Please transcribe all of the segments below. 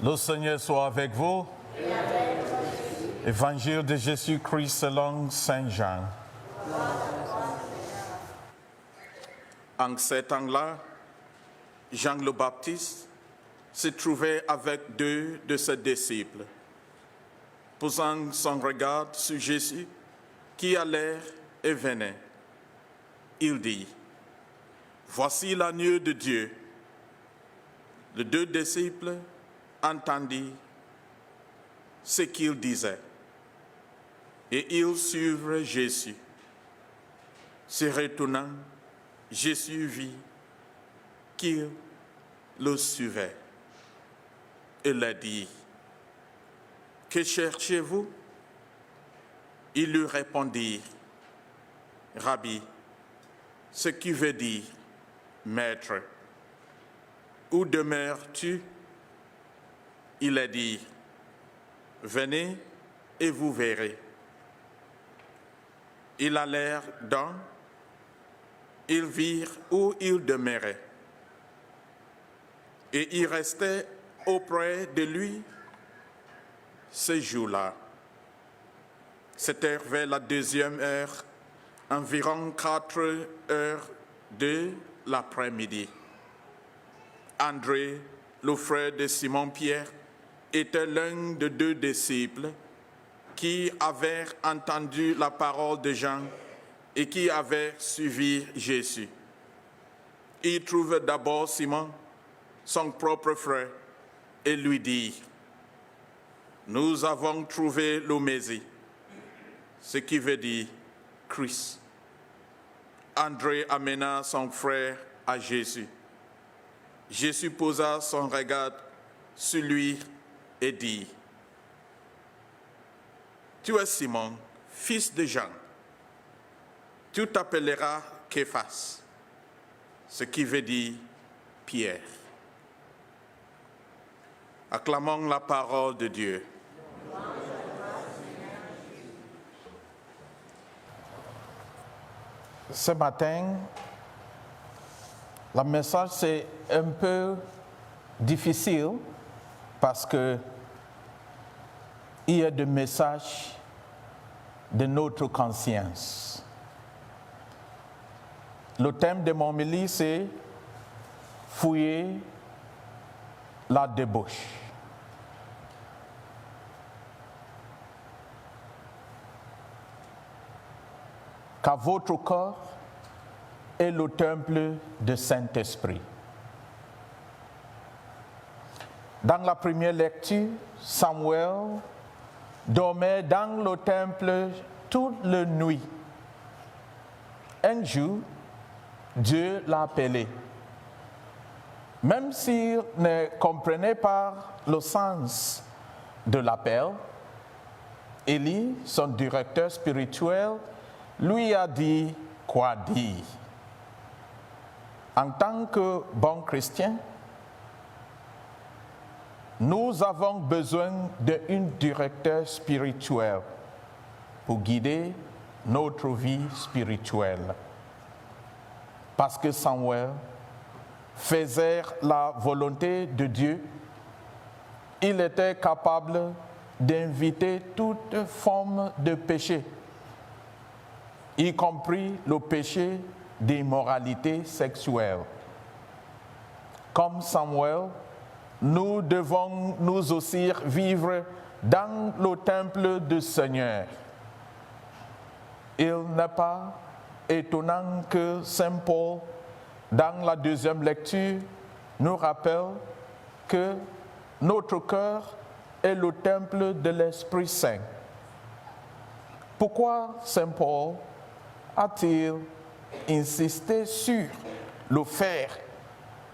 Le Seigneur soit avec vous. Et avec votre Évangile de Jésus-Christ selon Saint Jean. En ces temps-là, Jean le Baptiste se trouvait avec 2 de ses disciples. Posant son regard sur Jésus, qui allait et venait, il dit, « Voici l'agneau de Dieu. » Les 2 disciples entendirent ce qu'il disait, et ils suivirent Jésus. Se retournant, Jésus vit qu'il le suivait. Il leur dit, « Que cherchez-vous » Ils lui répondirent, « Rabbi », ce qui veut dire « Maître ». « Où demeures-tu » Il leur dit, « Venez et vous verrez. » Ils allèrent donc, ils virent où il demeurait. Et ils restaient auprès de lui ce jour-là. C'était vers la 2e heure, environ 4 heures de l'après-midi. André, le frère de Simon-Pierre, était l'un des 2 disciples qui avaient entendu la parole de Jean et qui avaient suivi Jésus. Il trouva d'abord Simon, son propre frère, et lui dit, « Nous avons trouvé le Messie », ce qui veut dire Christ. André amena son frère à Jésus. Jésus posa son regard sur lui et dit, « Tu es Simon, fils de Jean. Tu t'appelleras Képhas, ce qui veut dire Pierre. » Acclamons la parole de Dieu. Ce matin, le message c'est un peu difficile parce que il y a des messages de notre conscience. Le thème de mon homélie c'est fouiller la débauche. Car votre corps est le temple du Saint-Esprit. Dans la première lecture, Samuel dormait dans le temple toute la nuit. Un jour, Dieu l'a appelé. Même s'il ne comprenait pas le sens de l'appel, Élie, son directeur spirituel, lui a dit quoi dire. En tant que bon chrétien, nous avons besoin d'un directeur spirituel pour guider notre vie spirituelle. Parce que Samuel faisait la volonté de Dieu, il était capable d'inviter toute forme de péché, y compris le péché d'immoralité sexuelle. Comme Samuel, nous devons nous aussi vivre dans le temple du Seigneur. Il n'est pas étonnant que Saint Paul, dans la 2e lecture, nous rappelle que notre cœur est le temple de l'Esprit Saint. Pourquoi Saint Paul a-t-il insisté sur le fait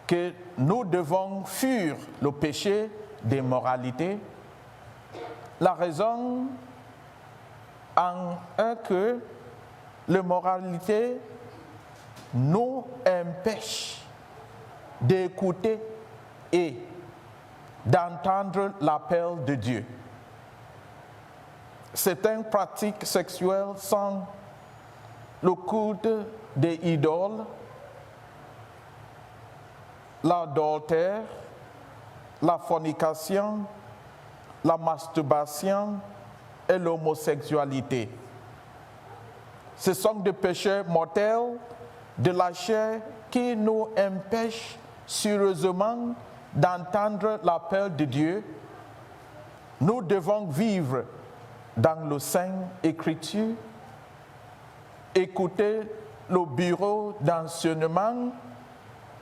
que nous devons fuir le péché d'immoralité? La raison en est que l'immoralité nous empêche d'écouter et d'entendre l'appel de Dieu. Certaines pratiques sexuelles sont le culte des idoles, l'adultère, la fornication, la masturbation et l'homosexualité. Ce sont des péchés mortels de la chair qui nous empêchent sérieusement d'entendre l'appel de Dieu. Nous devons vivre dans le Sainte Écriture, écouter le bureau d'enseignement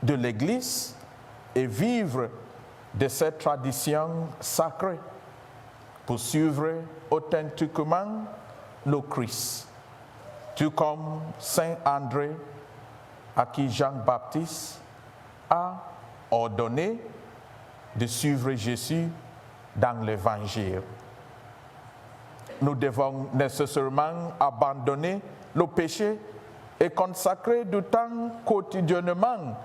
de l'Église et vivre de cette tradition sacrée pour suivre authentiquement le Christ. Tout comme Saint André, à qui Jean-Baptiste a ordonné de suivre Jésus dans l'Évangile. Nous devons nécessairement abandonner le péché et consacrer du temps quotidiennement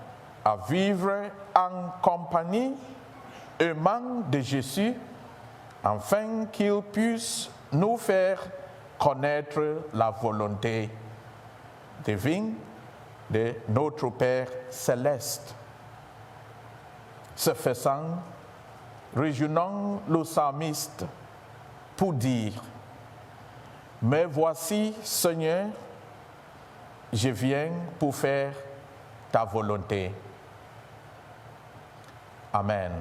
à vivre en compagnie aimante de Jésus, afin qu'il puisse nous faire connaître la volonté divine de notre Père céleste. Ce faisant, rejoignons le psalmiste pour dire: mais voici, Seigneur, je viens pour faire ta volonté. Amen.